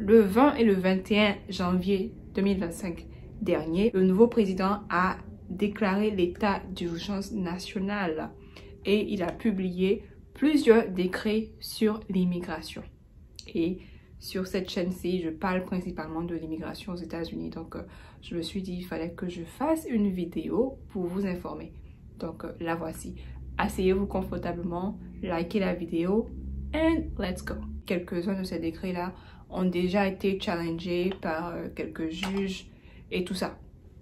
Le 20 et le 21 janvier 2025 dernier, le nouveau président a déclaré l'état d'urgence nationale et il a publié plusieurs décrets sur l'immigration. Et sur cette chaîne-ci, je parle principalement de l'immigration aux États-Unis. Donc, je me suis dit qu'il fallait que je fasse une vidéo pour vous informer. Donc, la voici. Asseyez-vous confortablement, likez la vidéo and let's go. Quelques-uns de ces décrets-là ont déjà été challengés par quelques juges et tout ça.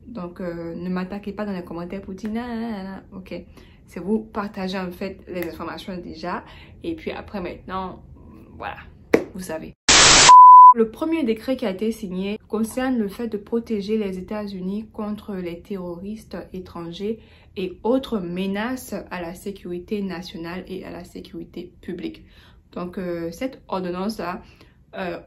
Donc, ne m'attaquez pas dans les commentaires pour dire non, ok. C'est vous partager en fait les informations déjà. Et puis après maintenant, voilà, vous savez. Le premier décret qui a été signé concerne le fait de protéger les États-Unis contre les terroristes étrangers et autres menaces à la sécurité nationale et à la sécurité publique. Donc, cette ordonnance-là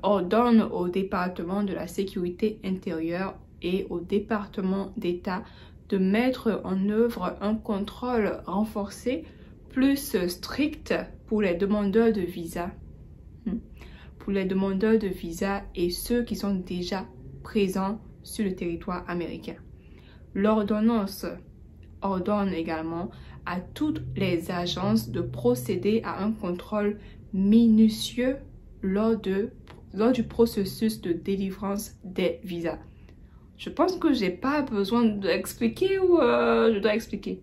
ordonne au département de la sécurité intérieure et au département d'État de mettre en œuvre un contrôle renforcé plus strict pour les demandeurs de visa. Pour les demandeurs de visa et ceux qui sont déjà présents sur le territoire américain. L'ordonnance ordonne également à toutes les agences de procéder à un contrôle minutieux lors du processus de délivrance des visas. Je pense que j'ai pas besoin d'expliquer ou je dois expliquer?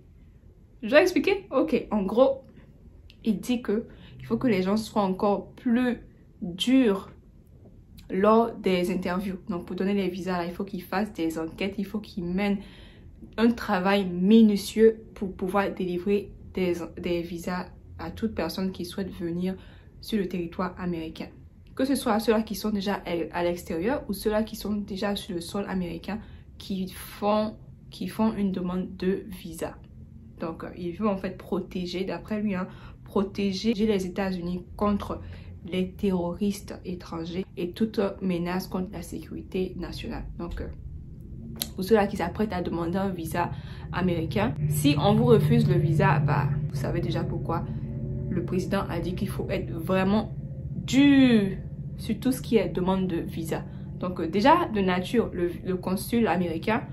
Je dois expliquer? Ok, en gros, il dit que il faut que les gens soient encore plus durs lors des interviews. Donc, pour donner les visas, là, il faut qu'ils fassent des enquêtes, il faut qu'ils mènent un travail minutieux pour pouvoir délivrer des visas à toute personne qui souhaite venir sur le territoire américain. Que ce soit ceux-là qui sont déjà à l'extérieur ou ceux-là qui sont déjà sur le sol américain qui font une demande de visa. Donc, il veut en fait protéger, d'après lui, protéger les États-Unis contre les terroristes étrangers et toute menace contre la sécurité nationale. Donc, pour ceux-là qui s'apprêtent à demander un visa américain, si on vous refuse le visa, bah, vous savez déjà pourquoi. Le président a dit qu'il faut être vraiment dur sur tout ce qui est demande de visa. Donc, déjà, de nature, le consul américain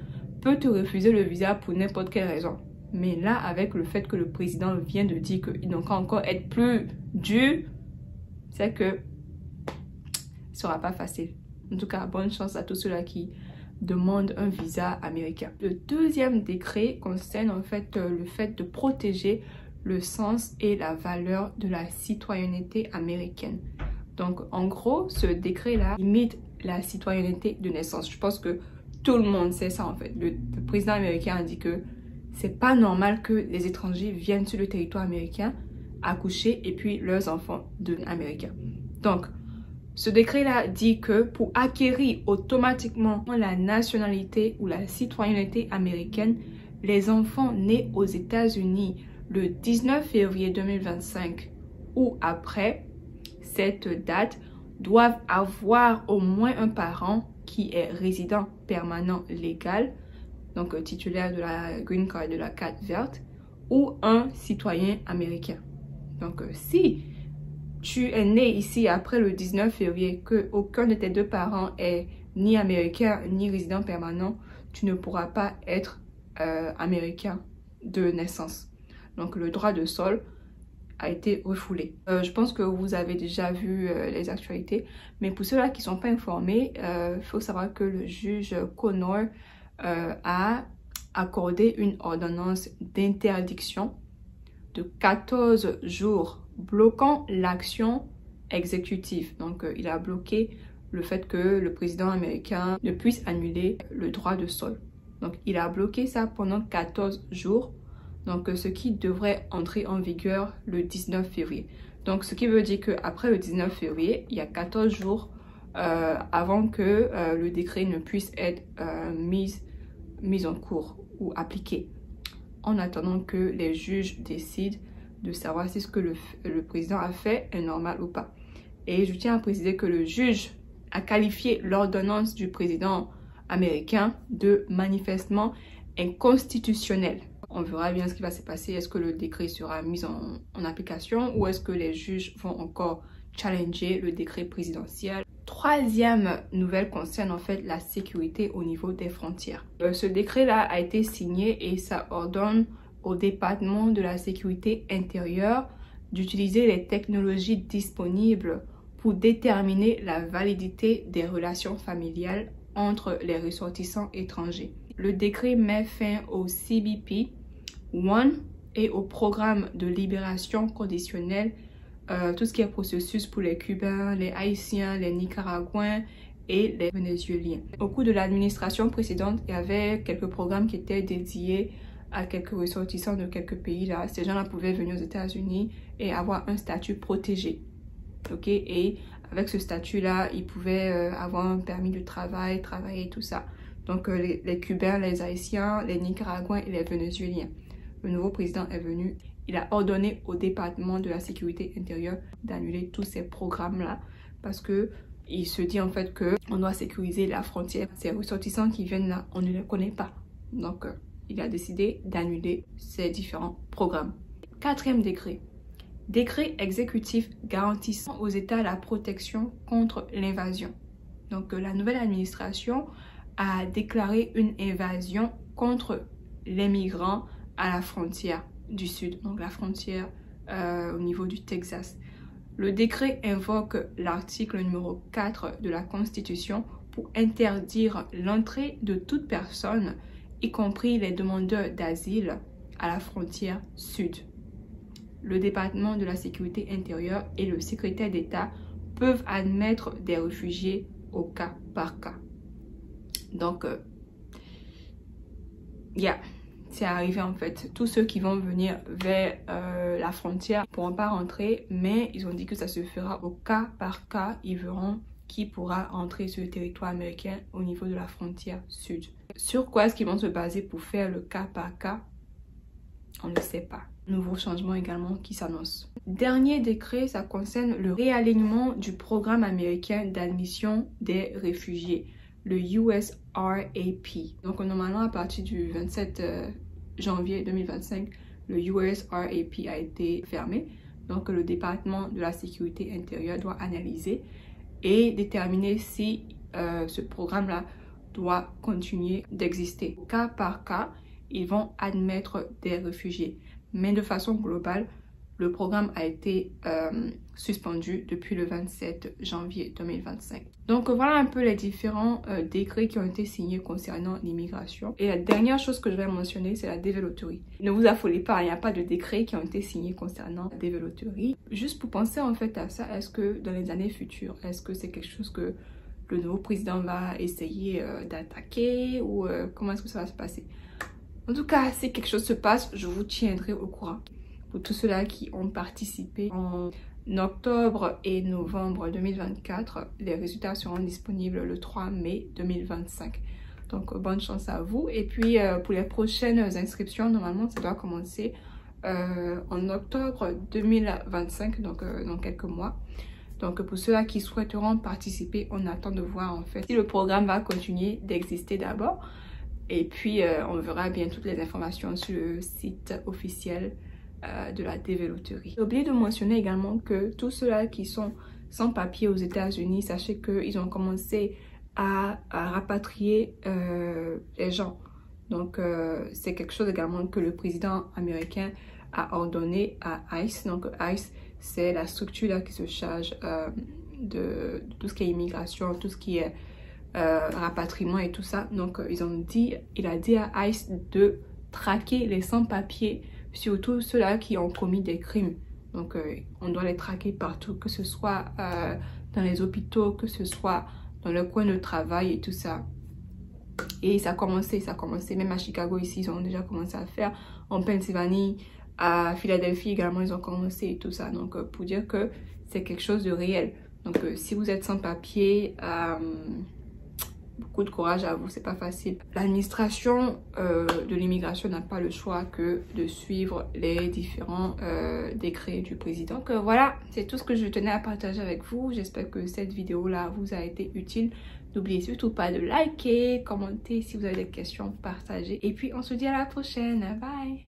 peut te refuser le visa pour n'importe quelle raison. Mais là, avec le fait que le président vient de dire qu'il doit encore être plus dur, c'est que ce sera pas facile. En tout cas, bonne chance à tous ceux-là qui demandent un visa américain. Le deuxième décret concerne en fait le fait de protéger le sens et la valeur de la citoyenneté américaine. Donc, en gros, ce décret-là limite la citoyenneté de naissance. Je pense que tout le monde sait ça en fait. Le président américain a dit que c'est pas normal que les étrangers viennent sur le territoire américain accoucher et puis leurs enfants deviennent américains. Donc, ce décret-là dit que pour acquérir automatiquement la nationalité ou la citoyenneté américaine, les enfants nés aux États-Unis le 19 février 2025 ou après cette date doivent avoir au moins un parent qui est résident permanent légal, donc titulaire de la green card, de la carte verte, ou un citoyen américain. Donc, si tu es né ici après le 19 février, que aucun de tes deux parents est ni américain ni résident permanent, tu ne pourras pas être américain de naissance. Donc, le droit de sol a été refoulé. Je pense que vous avez déjà vu les actualités, mais pour ceux-là qui ne sont pas informés, il faut savoir que le juge Connor a accordé une ordonnance d'interdiction de 14 jours bloquant l'action exécutive. Donc, il a bloqué le fait que le président américain ne puisse annuler le droit de sol. Donc, il a bloqué ça pendant 14 jours. Donc, ce qui devrait entrer en vigueur le 19 février. Donc, ce qui veut dire qu'après le 19 février, il y a 14 jours avant que le décret ne puisse être mis en cours ou appliqué. En attendant que les juges décident de savoir si ce que le président a fait est normal ou pas. Et je tiens à préciser que le juge a qualifié l'ordonnance du président américain de manifestement inconstitutionnelle. On verra bien ce qui va se passer. Est-ce que le décret sera mis en application ou est-ce que les juges vont encore challenger le décret présidentiel. Troisième nouvelle concerne en fait la sécurité au niveau des frontières. Ce décret-là a été signé et ça ordonne au département de la sécurité intérieure d'utiliser les technologies disponibles pour déterminer la validité des relations familiales entre les ressortissants étrangers. Le décret met fin au CBP-1 et au programme de libération conditionnelle, tout ce qui est processus pour les Cubains, les Haïtiens, les Nicaraguayens et les Vénézuéliens. Au cours de l'administration précédente, il y avait quelques programmes qui étaient dédiés à quelques ressortissants de quelques pays là. Ces gens-là pouvaient venir aux États-Unis et avoir un statut protégé. Ok, et avec ce statut-là, ils pouvaient avoir un permis de travail, travailler, tout ça. Donc les Cubains, les Haïtiens, les Nicaraguayens et les Vénézuéliens. Le nouveau président est venu, il a ordonné au département de la sécurité intérieure d'annuler tous ces programmes-là parce que il se dit en fait que on doit sécuriser la frontière. Ces ressortissants qui viennent là, on ne les connaît pas. Donc il a décidé d'annuler ces différents programmes. Quatrième décret. Décret exécutif garantissant aux États la protection contre l'invasion. Donc la nouvelle administration a déclaré une invasion contre les migrants à la frontière du sud, donc la frontière au niveau du Texas. Le décret invoque l'article numéro 4 de la Constitution pour interdire l'entrée de toute personne, y compris les demandeurs d'asile, à la frontière sud. Le département de la sécurité intérieure et le secrétaire d'État peuvent admettre des réfugiés au cas par cas. Donc, c'est arrivé en fait. Tous ceux qui vont venir vers la frontière ne pourront pas rentrer, mais ils ont dit que ça se fera au cas par cas. Ils verront qui pourra entrer sur le territoire américain au niveau de la frontière sud. Sur quoi est-ce qu'ils vont se baser pour faire le cas par cas? On ne sait pas. Nouveau changement également qui s'annonce. Dernier décret, ça concerne le réalignement du programme américain d'admission des réfugiés, le USRAP. Donc normalement à partir du 27 janvier 2025, le USRAP a été fermé. Donc le département de la sécurité intérieure doit analyser et déterminer si ce programme-là doit continuer d'exister. Cas par cas, ils vont admettre des réfugiés. Mais de façon globale, le programme a été suspendu depuis le 27 janvier 2025. Donc voilà un peu les différents décrets qui ont été signés concernant l'immigration. Et la dernière chose que je vais mentionner, c'est la dévéloterie. Ne vous affolez pas, il n'y a pas de décrets qui ont été signés concernant la dévéloterie. Juste pour penser en fait à ça, est-ce que dans les années futures, est-ce que c'est quelque chose que le nouveau président va essayer d'attaquer ou comment est-ce que ça va se passer? En tout cas, si quelque chose se passe, je vous tiendrai au courant. Pour tous ceux-là qui ont participé en octobre et novembre 2024, les résultats seront disponibles le 3 mai 2025. Donc, bonne chance à vous. Et puis, pour les prochaines inscriptions, normalement, ça doit commencer en octobre 2025, donc dans quelques mois. Donc, pour ceux-là qui souhaiteront participer, on attend de voir en fait si le programme va continuer d'exister d'abord. Et puis, on verra bien toutes les informations sur le site officiel de la dévéloterie. J'ai oublié de mentionner également que tous ceux-là qui sont sans papier aux États-Unis, sachez qu'ils ont commencé à rapatrier les gens. Donc, c'est quelque chose également que le président américain a ordonné à ICE. Donc, ICE, c'est la structure là qui se charge de tout ce qui est immigration, tout ce qui est rapatriement et tout ça. Donc il a dit à ICE de traquer les sans-papiers, surtout ceux-là qui ont commis des crimes. Donc on doit les traquer partout, que ce soit dans les hôpitaux, que ce soit dans le coin de travail et tout ça. Et ça a commencé même à Chicago ici, ils ont déjà commencé à faire, en Pennsylvanie, à Philadelphie également, ils ont commencé et tout ça. Donc pour dire que c'est quelque chose de réel. Donc si vous êtes sans papier, beaucoup de courage à vous, c'est pas facile. L'administration de l'immigration n'a pas le choix que de suivre les différents décrets du président. Donc voilà, c'est tout ce que je tenais à partager avec vous. J'espère que cette vidéo là vous a été utile. N'oubliez surtout pas de liker, commenter si vous avez des questions, partager. Et puis on se dit à la prochaine. Bye!